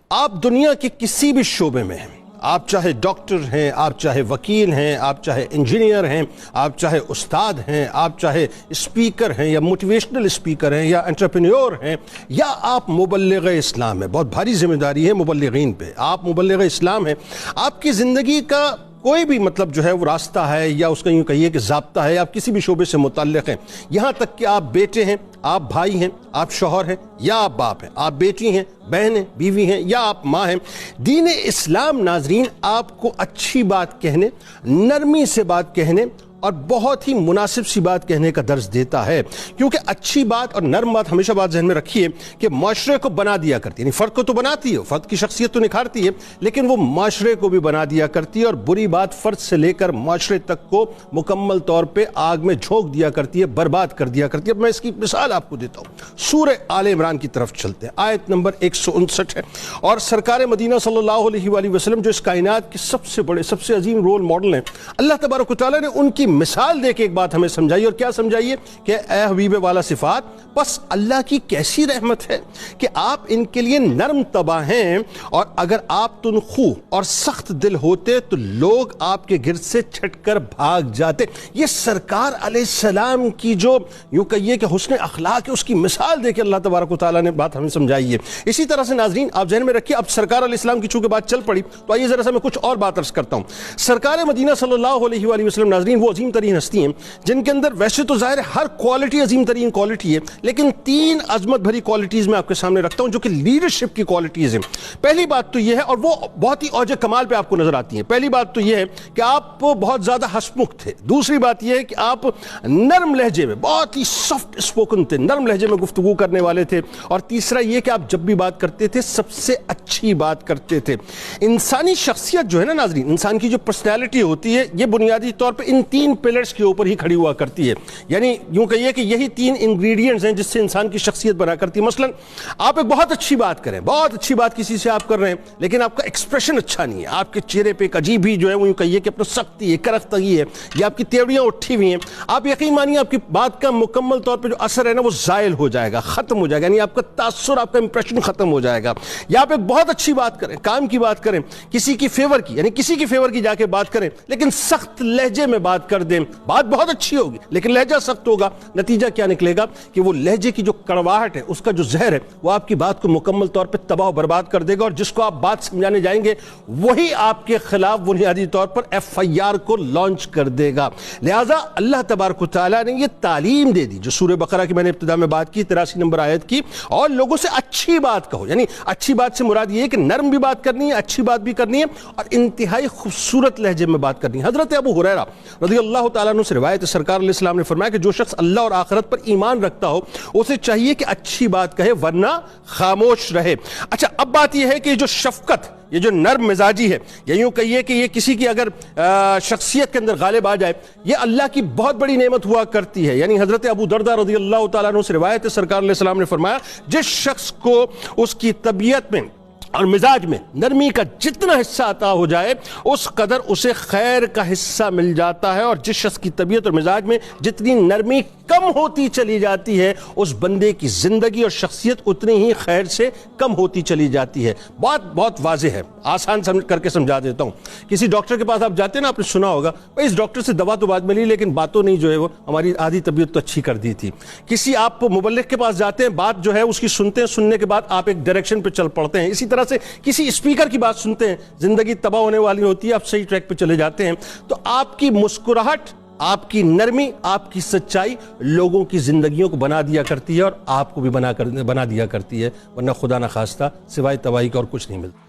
آپ دنیا کے کسی بھی شعبے میں ہیں، آپ چاہے ڈاکٹر ہیں، آپ چاہے وکیل ہیں، آپ چاہے انجینئر ہیں، آپ چاہے استاد ہیں، آپ چاہے اسپیکر ہیں یا موٹیویشنل اسپیکر ہیں یا انٹرپرینیور ہیں، یا آپ مبلغ اسلام ہیں. بہت بھاری ذمہ داری ہے مبلغین پہ. آپ مبلغ اسلام ہیں، آپ کی زندگی کا کوئی بھی مطلب جو ہے وہ راستہ ہے یا اس کا یوں کہیے کہ ضابطہ ہے، آپ کسی بھی شعبے سے متعلق ہیں، یہاں تک کہ آپ بیٹے ہیں، آپ بھائی ہیں، آپ شوہر ہیں یا آپ باپ ہیں، آپ بیٹی ہیں، بہن ہیں، بیوی ہیں یا آپ ماں ہیں. دین اسلام ناظرین آپ کو اچھی بات کہنے، نرمی سے بات کہنے اور بہت ہی مناسب سی بات کہنے کا درس دیتا ہے، کیونکہ اچھی بات اور نرم بات ہمیشہ بات ذہن میں رکھیے کہ معاشرے کو بنا دیا کرتی ہے. یعنی فرد کو تو بناتی ہے، فرد کی شخصیت تو نکھارتی ہے، لیکن وہ معاشرے کو بھی بنا دیا کرتی ہے، اور بری بات فرد سے لے کر معاشرے تک کو مکمل طور پہ آگ میں جھونک دیا کرتی ہے، برباد کر دیا کرتی ہے. اب میں اس کی مثال آپ کو دیتا ہوں. سورہ آل عمران کی طرف چلتے ہیں، آیت نمبر 159 ہے. اور سرکار مدینہ صلی اللہ علیہ وآلہ وسلم جو اس کائنات کے سب سے بڑے، سب سے عظیم رول ماڈل ہیں، اللہ تبارک و تعالیٰ نے ان کی مثال دے کے ایک بات ہمیں سمجھائی. اور کیا سمجھائیے کہ اے حبیب والا صفات، بس اللہ کی کیسی رحمت ہے کہ آپ ان کے لیے نرم طبع ہیں، اور اگر آپ تنخو اور سخت دل ہوتے تو لوگ آپ کے گرد سے چھٹ کر بھاگ جاتے. یہ سرکار علیہ السلام کی جو یوں کہیے کہ حسن اخلاق ہے، اس کی مثال دے کے اللہ تبارک و تعالیٰ نے بات ہمیں سمجھائی ہے. اسی طرح سے ناظرین آپ ذہن میں رکھیے، اب سرکار علیہ السلام کی چونکہ بات چل پڑی تو آئیے ذرا سا میں کچھ اور بات عرض کرتا ہوں. سرکار مدینہ صلی اللہ علیہ وآلہ وسلم ناظرین وہ عظیم ترین ہستی ہیں جن کے اندر ویسے تو ظاہر ہر کوالٹی عظیم ترین کوالٹی ہے، لیکن تین عظمت بھری کوالٹیز میں آپ کے سامنے رکھتا ہوں جو کہ لیڈرشپ کی کوالٹیز ہیں. پہلی بات تو یہ ہے، اور وہ بہت ہی اوج کمال پہ آپ کو نظر آتی ہیں. پہلی بات تو یہ ہے کہ آپ بہت زیادہ ہسمکھ تھے. دوسری بات یہ ہے کہ آپ نرم لہجے میں، بہت ہی سافٹ اسپوکن تھے، نرم لہجے میں گفتگو کرنے والے تھے. اور تیسرا یہ کہ آپ جب بھی بات کرتے تھے سب سے اچھی بات کرتے تھے. انسانی شخصیت جو ہے نا ناظرین، انسان کی جو پرسنالٹی ہوتی ہے، یہ بنیادی طور پہ ان تین پلرز کے اوپر ہی کھڑی ہوا کرتی ہے. یعنی یوں کہیے کہ یہی تین انگریڈینٹس ہیں جس سے انسان کی شخصیت بنا کرتی ہے. مثلا آپ ایک بہت اچھی بات کریں، بہت اچھی بات کسی سے آپ کر رہے ہیں، لیکن آپ کا ایکسپریشن اچھا نہیں ہے، آپ کے چہرے پہ ایک عجیب ہی جو ہے وہ یوں کہیے کہ اپنا سختی ہے، کرختگی ہے، یا آپ کی تیوریاں اٹھی ہوئی ہیں، آپ یقین مانیے آپ کی بات کا مکمل طور پہ جو اثر ہے نا وہ زائل ہو جائے گا، ختم ہو جائے گا. یعنی آپ کا تاثر، آپ کا امپریشن ختم ہو جائے گا. یا آپ ایک بہت اچھی بات کریں، کام کی بات کریں، کسی کی فیور کی، یعنی کسی کی فیور کی جا کے بات کریں، لیکن سخت لہجے میں بات کر دیں، بات بہت اچھی ہوگی لیکن لہجہ سخت ہوگا. نتیجہ کیا نکلے گا کہ وہ لہجے کی جو کڑواہٹ ہے، اس کا جو زہر ہے، وہ آپ کی بات کو مکمل طور پہ تباہ و برباد کر دے گا. اور جس کو آپ بات سمجھانے جائیں گے وہی آپ کے خلاف بنیادی طور پر FIR کو لانچ کر دے گا. لہٰذا اللہ تبارک و تعالیٰ نے یہ تعلیم دے دی جو سورہ بقرہ کی میں نے ابتدا میں بات کی، 83 نمبر آیت کی، اور لوگوں سے اچھی بات کہو. یعنی اچھی بات سے مراد یہ ہے کہ نرم بھی بات کرنی ہے، اچھی بات بھی کرنی ہے، اور انتہائی خوبصورت لہجے میں بات کرنی ہے. حضرت ابو ہریرہ رضی اللہ تعالیٰ عنہ سے روایت، سرکار علیہ السلام نے فرمایا کہ جو شخص اللہ اور آخرت پر ایمان رکھتا ہو اسے چاہیے کہ اچھی بات کہے ورنہ خاموش رہے. اچھا، اب بات یہ ہے کہ جو شفقت، یہ جو نرم مزاجی ہے، یا یوں کہیے کہ یہ کسی کی اگر شخصیت کے اندر غالب آ جائے، یہ اللہ کی بہت بڑی نعمت ہوا کرتی ہے. یعنی حضرت ابو دردہ رضی اللہ تعالیٰ عنہ سے روایت ہے، سرکار علیہ السلام نے فرمایا جس شخص کو اس کی طبیعت میں اور مزاج میں نرمی کا جتنا حصہ عطا ہو جائے اس قدر اسے خیر کا حصہ مل جاتا ہے، اور جس شخص کی طبیعت اور مزاج میں جتنی نرمی کم ہوتی چلی جاتی ہے اس بندے کی زندگی اور شخصیت اتنی ہی خیر سے کم ہوتی چلی جاتی ہے. بات بہت واضح ہے، آسان کر کے سمجھا دیتا ہوں. کسی ڈاکٹر کے پاس آپ جاتے ہیں نا، آپ نے سنا ہوگا بھائی اس ڈاکٹر سے دوا تو بعد ملی لیکن باتوں نہیں جو ہے وہ ہماری آدھی طبیعت تو اچھی کر دی تھی. کسی آپ مبلغ کے پاس جاتے ہیں، بات جو ہے اس کی سنتے ہیں، سننے کے بعد آپ ایک ڈائریکشن پہ چل پڑتے ہیں. اسی طرح سے کسی اسپیکر کی بات سنتے ہیں، زندگی تباہ ہونے والی ہوتی ہے، آپ صحیح ٹریک پہ چلے جاتے ہیں. تو آپ کی مسکراہٹ، آپ کی نرمی، آپ کی سچائی لوگوں کی زندگیوں کو بنا دیا کرتی ہے، اور آپ کو بھی بنا دیا کرتی ہے، ورنہ خدا نخواستہ سوائے تباہی کا اور کچھ نہیں ملتا.